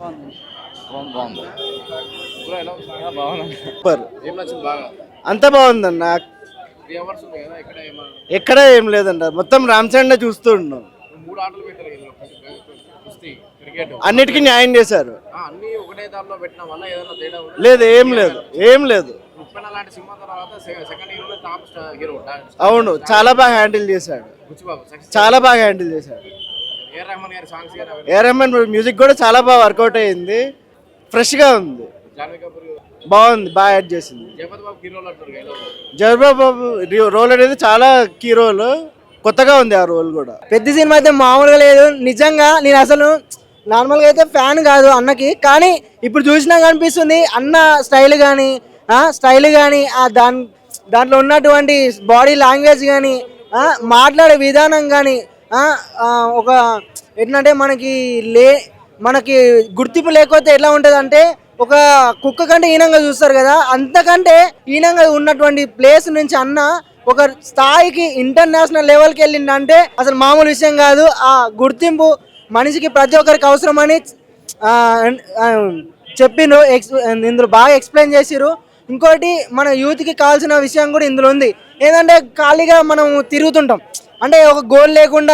బాగుంది. సూపర్. అంత బాగుందన్న. ఎక్కడ ఏం లేదంట, మొత్తం రామ్ చరణ్ చూస్తున్నాం. అన్నిటికీ న్యాయం చేశారు. లేదు, ఏం లేదు, ఏం లేదు. అవును, చాలా బాగా హ్యాండిల్ చేశాడు. చాలా బాగా హ్యాండిల్ చేశాడు. ఏ రెహమాన్ మ్యూజిక్ కూడా చాలా బాగా వర్కౌట్ అయ్యింది. ఫ్రెష్ గా ఉంది, బాగుంది, బాగా యాడ్ చేసింది. జగబాబు రోల్ అనేది చాలా కీ రోల్, కొత్తగా ఉంది ఆ రోల్ కూడా. పెద్ద సినిమా అయితే మామూలుగా లేదు నిజంగా. నేను అసలు నార్మల్గా అయితే ఫ్యాన్ కాదు అన్నకి, కానీ ఇప్పుడు చూసినా కనిపిస్తుంది అన్న స్టైల్ కానీ దాంట్లో ఉన్నటువంటి బాడీ లాంగ్వేజ్ కానీ మాట్లాడే విధానం కానీ ఒక ఏంటంటే మనకి గుర్తింపు లేకపోతే ఎట్లా ఉంటుంది అంటే, ఒక కుక్క కంటే హీనంగా చూస్తారు కదా, అంతకంటే హీనంగా ఉన్నటువంటి ప్లేస్ నుంచి అన్న ఒక స్థాయికి ఇంటర్నేషనల్ లెవెల్కి వెళ్ళిందంటే అసలు మామూలు విషయం కాదు. ఆ గుర్తింపు మనిషికి ప్రతి ఒక్కరికి అవసరమని చెప్పిండ్రు, ఇందులో బాగా ఎక్స్ప్లెయిన్ చేసిరు. ఇంకోటి మన యూత్కి కావాల్సిన విషయం కూడా ఇందులో ఉంది. ఏంటంటే ఖాళీగా మనం తిరుగుతుంటాం, అంటే ఒక గోల్ లేకుండా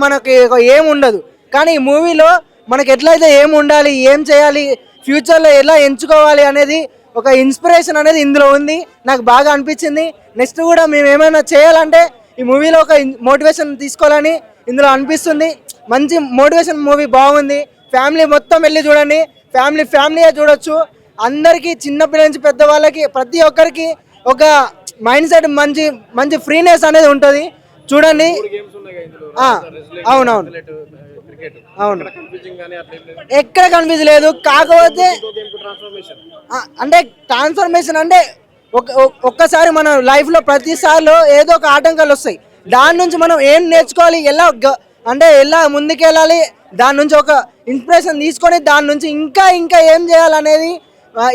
మనకి ఏం ఉండదు. కానీ ఈ మూవీలో మనకి ఎట్లయితే ఏం ఉండాలి, ఏం చేయాలి, ఫ్యూచర్లో ఎలా ఎంచుకోవాలి అనేది ఒక ఇన్స్పిరేషన్ అనేది ఇందులో ఉంది. నాకు బాగా అనిపించింది. నెక్స్ట్ కూడా మేము ఏమైనా చేయాలంటే ఈ మూవీలో ఒక మోటివేషన్ తీసుకోవాలని ఇందులో అనిపిస్తుంది. మంచి మోటివేషన్ మూవీ, బాగుంది. ఫ్యామిలీ మొత్తం వెళ్ళి చూడండి, ఫ్యామిలీయే చూడొచ్చు. అందరికీ చిన్నపిల్లల నుంచి పెద్దవాళ్ళకి ప్రతి ఒక్కరికి ఒక మైండ్ సెట్ మంచి ఫ్రీనెస్ అనేది ఉంటుంది. చూడండి. అవునవును, ఎక్కడ కన్ఫ్యూజ్ లేదు. కాకపోతే అంటే ట్రాన్స్ఫర్మేషన్ అంటే ఒక్కసారి మన లైఫ్లో ప్రతిసారిలో ఏదో ఒక ఆటంకాలు వస్తాయి. దాని నుంచి మనం ఏం నేర్చుకోవాలి, ఎలా ముందుకెళ్ళాలి, దాని నుంచి ఒక ఇన్స్పిరేషన్ తీసుకొని దాని నుంచి ఇంకా ఏం చేయాలనేది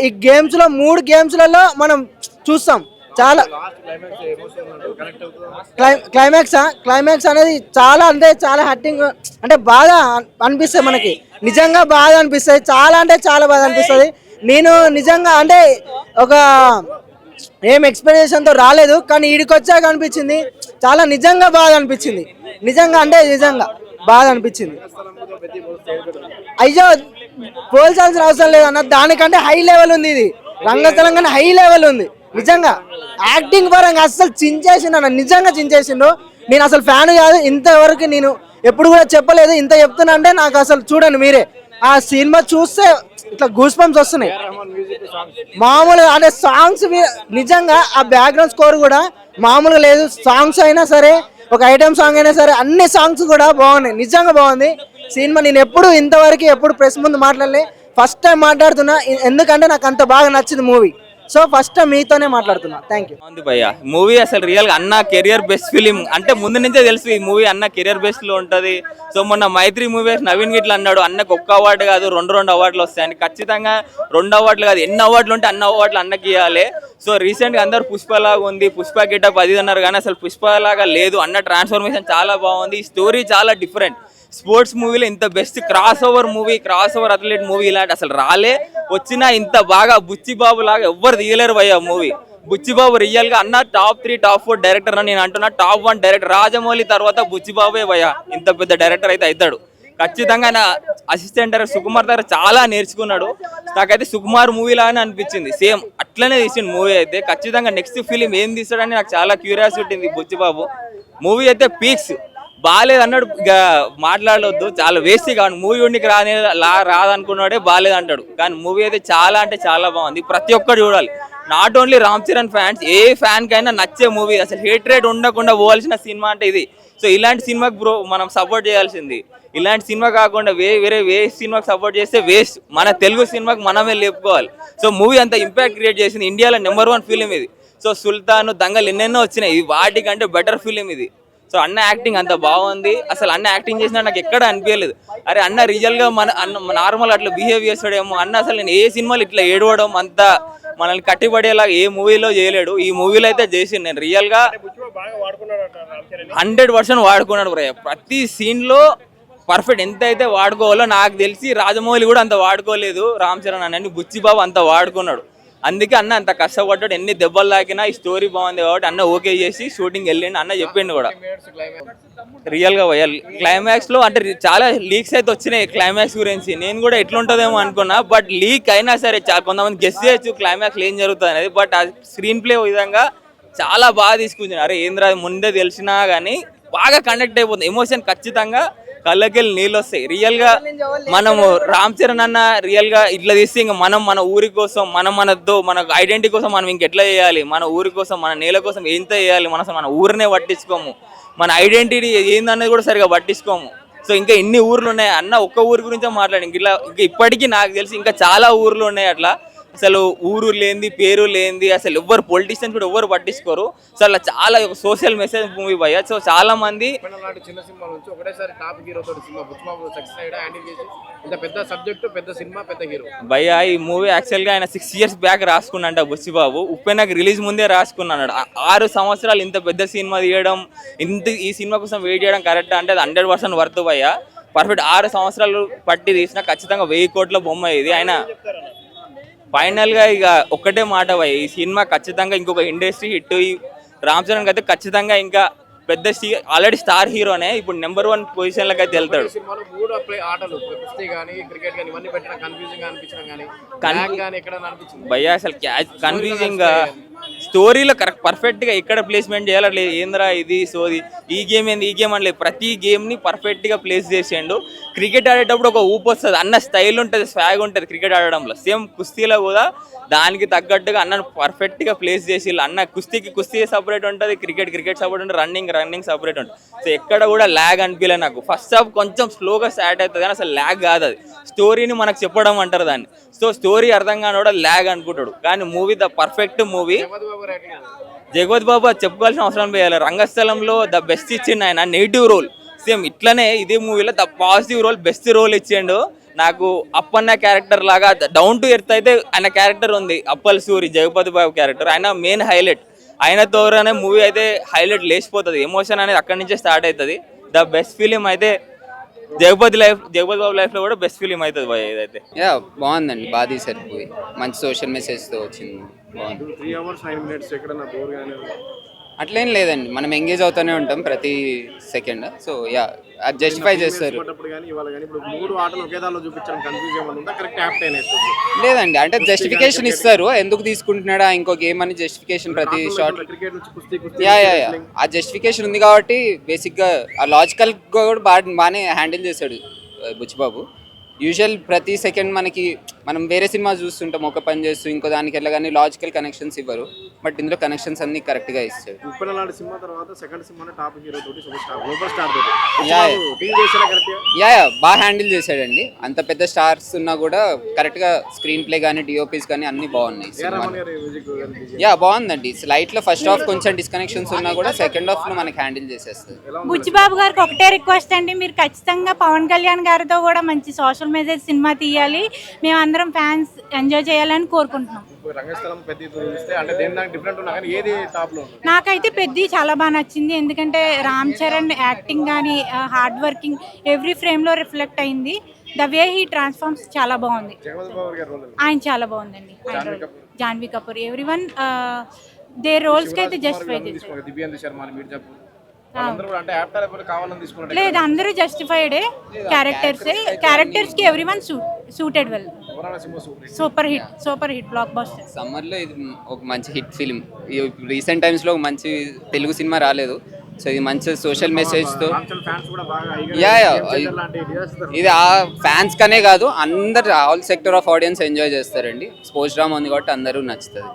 ఈ గేమ్స్లో 3 గేమ్స్లలో మనం చూస్తాం. చాలా క్లైమాక్స్ అనేది చాలా హట్టింగ్, అంటే బాగా అనిపిస్తుంది మనకి. నిజంగా బాగా అనిపిస్తుంది, చాలా అంటే చాలా బాగా అనిపిస్తుంది. నేను నిజంగా అంటే ఒక ఏం ఎక్స్పెక్టేషన్తో రాలేదు, కానీ ఈడికి వచ్చాక అనిపించింది చాలా నిజంగా బాగా అనిపించింది. నిజంగా బాగా అనిపించింది. అయ్యో, పోల్చాల్సిన అవసరం లేదన్న, దానికంటే హై లెవెల్ ఉంది. ఇది రంగస్థలం కంటే హై లెవెల్ ఉంది. నిజంగా యాక్టింగ్ పరంగా అసలు నిజంగా చించేసిండు. నేను అసలు ఫ్యాన్ కాదు, ఇంతవరకు నేను ఎప్పుడు కూడా చెప్పలేదు. ఇంత చెప్తున్నా అంటే నాకు అసలు చూడండి మీరే, ఆ సినిమా చూస్తే ఇట్లా గూస్ బంప్స్ వస్తున్నాయి. మామూలుగా అంటే సాంగ్స్ నిజంగా ఆ బ్యాక్గ్రౌండ్ స్కోర్ కూడా మామూలుగా లేదు. సాంగ్స్ అయినా సరే, ఒక ఐటమ్ సాంగ్ అయినా సరే, అన్ని సాంగ్స్ కూడా బాగున్నాయి. నిజంగా బాగుంది సినిమా. నేను ఎప్పుడు ప్రెస్ ముందు మాట్లాడలే, ఫస్ట్ టైం మాట్లాడుతున్నా. ఎందుకంటే నాకు అంత బాగా నచ్చింది మూవీ. సో ఫస్ట్ టైం మీతోనే మాట్లాడుతున్నా. Thank you. భయ్య మూవీ అసలు రియల్ గా అన్న కెరియర్ బెస్ట్ ఫిలిం అంటే ముందు నుంచే తెలుసు ఈ మూవీ అన్న కెరియర్ బెస్ట్ లో ఉంటది. సో మొన్న మైత్రి మూవీ నవీన్ గిట్ల అన్నాడు, అన్నకు ఒక్క అవార్డు కాదు 2 అవార్డులు వస్తాయని. ఖచ్చితంగా 2 అవార్డులు కాదు, ఎన్ని అవార్డులు ఉంటే అన్ని అవార్డులు అన్నకి ఇవ్వాలి. సో రీసెంట్ గా అందరు పుష్పలాగా ఉంది, పుష్ప గిటప్ అది అన్నారు, కానీ అసలు పుష్పలాగా లేదు. అన్న ట్రాన్స్ఫర్మేషన్ చాలా బాగుంది, స్టోరీ చాలా డిఫరెంట్. స్పోర్ట్స్ మూవీలో ఇంత best cross over athlete movie ఇలాంటి అసలు వచ్చినా ఇంత బాగా బుచ్చిబాబు లాగా ఎవ్వరు తీయలేరు భయ్య మూవీ. బుచ్చిబాబు రియల్ గా అన్న టాప్ 3 టాప్ 4 డైరెక్టర్ అని నేను అంటున్నా. టాప్ 1 డైరెక్టర్ రాజమౌళి తర్వాత బుచ్చిబాబే భయ్య. ఇంత పెద్ద డైరెక్టర్ అయితే అవుతాడు ఖచ్చితంగా. ఆయన అసిస్టెంట్ డైరెక్టర్ సుకుమార్ దగ్గర చాలా నేర్చుకున్నాడు. నాకైతే సుకుమార్ మూవీ లాగానే అనిపించింది, సేమ్ అట్లనే తీసిండు మూవీ అయితే. ఖచ్చితంగా నెక్స్ట్ ఫిలిం ఏం తీస్తాడని నాకు చాలా క్యూరియాసిటీ ఉంది. బుచ్చిబాబు మూవీ అయితే పీక్స్. బాగాలేదు అన్నాడు, మాట్లాడవద్దు, చాలా వేస్ట్ కాదు. మూవీ ఉండికి రాదనుకున్నాడే బాగాలేదు అంటాడు, కానీ మూవీ అయితే చాలా అంటే చాలా బాగుంది. ప్రతి ఒక్కరు చూడాలి, not only Ram Charan fans, A fan కైనా నచ్చే మూవీ. అసలు హేట్రేట్ ఉండకుండా పోవాల్సిన సినిమా అంటే ఇది. సో ఇలాంటి సినిమాకి మనం సపోర్ట్ చేయాల్సింది. ఇలాంటి సినిమా కాకుండా వేరే సినిమాకి సపోర్ట్ చేస్తే వేస్ట్. మన తెలుగు సినిమాకి మనమే లేపుకోవాలి. సో మూవీ అంత ఇంపాక్ట్ క్రియేట్ చేసింది. ఇండియాలో నెంబర్ 1 ఫిలిం ఇది. సో సుల్తాన్, దంగల్ ఎన్నెన్నో వచ్చినాయి, ఇది వాటికంటే బెటర్ ఫిలిం ఇది. సో అన్న యాక్టింగ్ అంత బాగుంది. అసలు అన్న యాక్టింగ్ చేసినా నాకు ఎక్కడ అనిపించలేదు, అరే అన్న రియల్ గా నార్మల్ అట్లా బిహేవ్ చేస్తాడేమో. అన్న అసలు నేను ఏ సినిమాలు ఇట్లా ఏడవడం అంత మనల్ని కట్టిపడేలా ఏ మూవీలో చేయలేడు, ఈ మూవీలో అయితే చేసి నేను రియల్ గా 100% వాడుకున్నాడు. ప్రతి సీన్ లో పర్ఫెక్ట్ ఎంత అయితే వాడుకోవాలో నాకు తెలిసి రాజమౌళి కూడా అంత వాడుకోలేదు, రామ్ చరణ్ అన్నని బుచ్చిబాబు అంత వాడుకున్నాడు. అందుకే అన్న అంత కష్టపడ్డాడు, ఎన్ని దెబ్బలు తాకినా ఈ స్టోరీ బాగుంది కాబట్టి అన్న ఓకే చేసి షూటింగ్ వెళ్ళిండు, అన్న చెప్పిండు కూడా. రియల్గా క్లైమాక్స్ లో అంటే చాలా లీక్స్ అయితే వచ్చినాయి క్లైమాక్స్ గురించి, నేను కూడా ఎట్లుంటుందేమో అనుకున్నా, బట్ లీక్ అయినా సరే కొంతమంది గెస్ చేయొచ్చు క్లైమాక్స్ ఏం జరుగుతుంది అనేది, బట్ ఆ స్క్రీన్ ప్లే విధంగా చాలా బాగా తీసుకుంది. అరే ఏంద్రా ముందే తెలిసినా కానీ బాగా కనెక్ట్ అయిపోతుంది, ఎమోషన్ ఖచ్చితంగా కళ్ళకెళ్ళి నీళ్ళు వస్తాయి. రియల్ గా మనము రామ్ చరణ్ అన్న రియల్ గా ఇట్లా తీస్తే ఇంకా మనం మన ఊరి కోసం మనతో మన ఐడెంటిటీ కోసం మనం ఇంకెట్లా చేయాలి, మన ఊరి కోసం మన నేల కోసం ఎంత చేయాలి, మన ఊరినే పట్టించుకోము, మన ఐడెంటిటీ ఏందనేది కూడా సరిగా పట్టించుకోము. సో ఇంకా ఇన్ని ఊర్లు ఉన్నాయి అన్న, ఒక్క ఊరి గురించే మాట్లాడి ఇంకా ఇప్పటికీ నాకు తెలిసి ఇంకా చాలా ఊర్లు ఉన్నాయి అట్లా. అసలు ఊరు లేనిది పేరు లేనిది అసలు ఎవ్వరు పొలిటీషియన్స్ కూడా ఎవ్వరు పట్టించుకోరు. సో అలా చాలా సోషల్ మెసేజ్ మూవీ భయ్య. సో చాలా మంది చిన్న సినిమా నుంచి ఒకటేసారి టాప్ హీరో తోటి సినిమా బుచ్చిబాబు సక్సెస్ అయ్యాడు, హ్యాండిల్ చేసి ఇంత పెద్ద సబ్జెక్ట్ పెద్ద సినిమా పెద్ద హీరో. భయ్య ఈ మూవీ యాక్చువల్గా ఆయన 6 years బ్యాక్ రాసుకున్నాడు బుచ్చిబాబు, ఉప్పెనకు రిలీజ్ ముందే రాసుకున్నాడు. 6 సంవత్సరాలు ఇంత పెద్ద సినిమా తీయడం, ఈ సినిమా కోసం వెయిట్ చేయడం కరెక్ట్ అంటే అది 100% వర్త్ భయ్య. పర్ఫెక్ట్ 6 సంవత్సరాలు పట్టి తీసినా ఖచ్చితంగా 1000 కోట్ల బొమ్మ ఇది. ఆయన ఫైనల్ గా ఇక ఒక్కటే మాట భయ్, ఈ సినిమా ఖచ్చితంగా ఇంకొక ఇండస్ట్రీ హిట్. ఈ రామ్ చరణ్ అయితే ఖచ్చితంగా ఇంకా పెద్ద ఆల్రెడీ స్టార్ హీరోనే, ఇప్పుడు నెంబర్ 1 పొజిషన్ లకి అయితే వెళ్తాడు. సినిమాలో 3 ఆటలు కుస్తీ కానీ క్రికెట్ కానీ ఇవన్నీ పెట్టిన కన్ఫ్యూజింగ్ గా అనిపించడం కానీ ఎక్కడ అనిపించింది భయ్య అసలు కన్ఫ్యూజింగ్ గా స్టోరీలో కరెక్ట్ పర్ఫెక్ట్ గా ఎక్కడ ప్లేస్మెంట్ చేయాలి, ఏంద్రా ఇది సోది ఈ గేమ్ ఏంది ఈ గేమ్ అనలేదు, ప్రతి గేమ్ ని పర్ఫెక్ట్ గా ప్లేస్ చేసేయండు. క్రికెట్ ఆడేటప్పుడు ఒక ఊపు వస్తుంది, అన్న స్టైల్ ఉంటుంది, స్వాగ్ ఉంటుంది క్రికెట్ ఆడడంలో. సేమ్ కుస్తీలో కూడా దానికి తగ్గట్టుగా అన్న పర్ఫెక్ట్ గా ప్లేస్ చేసి, అన్న కుస్తీ సపరేట్ ఉంటుంది, క్రికెట్ సపరేట్ ఉంటుంది, రన్నింగ్ సపరేట్ ఉంటుంది. సో ఎక్కడ కూడా ల్యాగ్ అనిపించలేదు నాకు. ఫస్ట్ హాఫ్ కొంచెం స్లోగా స్టార్ట్ అవుతుంది కానీ అసలు ల్యాగ్ కాదు, అది స్టోరీని మనకు చెప్పడం అంటారు దాన్ని. సో స్టోరీ అర్థం కాని కూడా ల్యాగ్ అనుకుంటాడు, కానీ movie the perfect movie. Jagapathi Babu చెప్పుకోవాల్సిన అవసరం లేదు, రంగస్థలంలో ద బెస్ట్ ఇచ్చిండు ఆయన. నెగిటివ్ రోల్ సేమ్ ఇట్లనే ఇదే మూవీలో the positive role best role ఇచ్చిండు. నాకు అప్పన్న క్యారెక్టర్ లాగా డౌన్ టు ఎర్త్ అయితే ఆయన క్యారెక్టర్ ఉంది, అప్పల్ సూరి జగపతి బాబు క్యారెక్టర్, ఆయన మెయిన్ హైలైట్. ఆయన తోరనే మూవీ అయితే హైలైట్ లేచిపోతుంది, ఎమోషన్ అనేది అక్కడి నుంచే స్టార్ట్ అవుతుంది. ద బెస్ట్ ఫిలిం అయితే జగపతి బాబు లైఫ్ లో కూడా బెస్ట్ ఫిలిం అవుతుంది బాయ్ ఇదైతే. యా బాగుందండి, బాగా తీశారు మూవీ, మంచి సోషల్ మెసేజ్తో వచ్చింది, బాగుంది. 3 hours 9 minutes ఎక్కడన్నా బోర్ గానే అట్లేం లేదండి, మనం ఎంగేజ్ అవుతూనే ఉంటాం ప్రతి సెకండ్. సో యా అది జస్టిఫై చేస్తారు. కానీ ఇవాళ కానీ ఇప్పుడు 3 ఆటలు ఒకే దానిలో చూపించడం కన్ఫ్యూజ్ ఏమన్నా ఉందా, కరెక్ట్ యాప్ట్ అయినట్టు లేదండి, అంటే జస్టిఫికేషన్ ఇస్తారు, ఎందుకు తీసుకుంటున్నాడా ఇంకో గేమ్ అని జస్టిఫికేషన్ ప్రతి షార్ట్. క్రికెట్ నుంచి కుస్తీ యా ఆ జస్టిఫికేషన్ ఉంది కాబట్టి బేసిక్గా ఆ లాజికల్ కూడా బాగానే హ్యాండిల్ చేశాడు బుచ్చిబాబు. యూజువల్ ప్రతి సెకండ్ మనం వేరే సినిమా చూస్తుంటాం, ఒక పని చేస్తూ ఇంకో దానికి వెళ్ళగానే లాజికల్ కనెక్షన్స్ ఇవ్వరు, బట్ ఇందులో కనెక్షన్స్ అన్ని కరెక్ట్గా ఇస్తాడు. ఉప్పెన లాంటి సినిమా తర్వాత సెకండ్ సినిమా టాప్ హీరో తోటి సూపర్ స్టార్ తోటి యా బాగా హ్యాండిల్ చేశాడండి. అంత పెద్ద స్టార్స్ ఉన్నా కూడా కరెక్ట్గా స్క్రీన్ ప్లే కానీ డిఓపీస్ కానీ అన్నీ బాగున్నాయి. యా బాగుందండి, లైట్లో ఫస్ట్ హాఫ్ కొంచెం డిస్కనెక్షన్స్ ఉన్నా కూడా సెకండ్ హాఫ్లో మనకి హ్యాండిల్ చేసేస్తుంది. బుచ్చిబాబు గారికి ఒకటే రిక్వెస్ట్ అండి, మీరు ఖచ్చితంగా పవన్ కళ్యాణ్ గారితో కూడా మంచి సోషల్ మెసేజ్ సినిమా తీయాలి, మేమందరం ఫ్యాన్స్ ఎంజాయ్ చేయాలని కోరుకుంటున్నాం. నాకైతే పెద్ద చాలా బాగా నచ్చింది, ఎందుకంటే రామ్ చరణ్ యాక్టింగ్ కానీ హార్డ్ వర్కింగ్ ఎవ్రీ ఫ్రేమ్లో రిఫ్లెక్ట్ అయింది. ద వే హీ ట్రాన్స్ఫార్మ్స్ చాలా బాగుంది, ఆయన చాలా బాగుందండి. జాన్వీ కపూర్ ఎవ్రీవన్ దే రోల్స్కి అయితే జస్టిఫై చేశారు. లేదు అందరూ జస్టిఫైడే, క్యారెక్టర్స్ కి everyone suited well. Super hit block buster. సమ్మర్లో ఇది ఒక మంచి హిట్ ఫిలిం. రీసెంట్ టైమ్స్లో ఒక మంచి తెలుగు సినిమా రాలేదు, సో ఇది మంచి సోషల్ మెసేజ్తో. యా ఇది ఆ ఫ్యాన్స్ కనే కాదు, అందరు all sector of audience enjoy చేస్తారండి. స్పోర్ట్స్ డ్రామా ఉంది కాబట్టి అందరూ నచ్చుతుంది.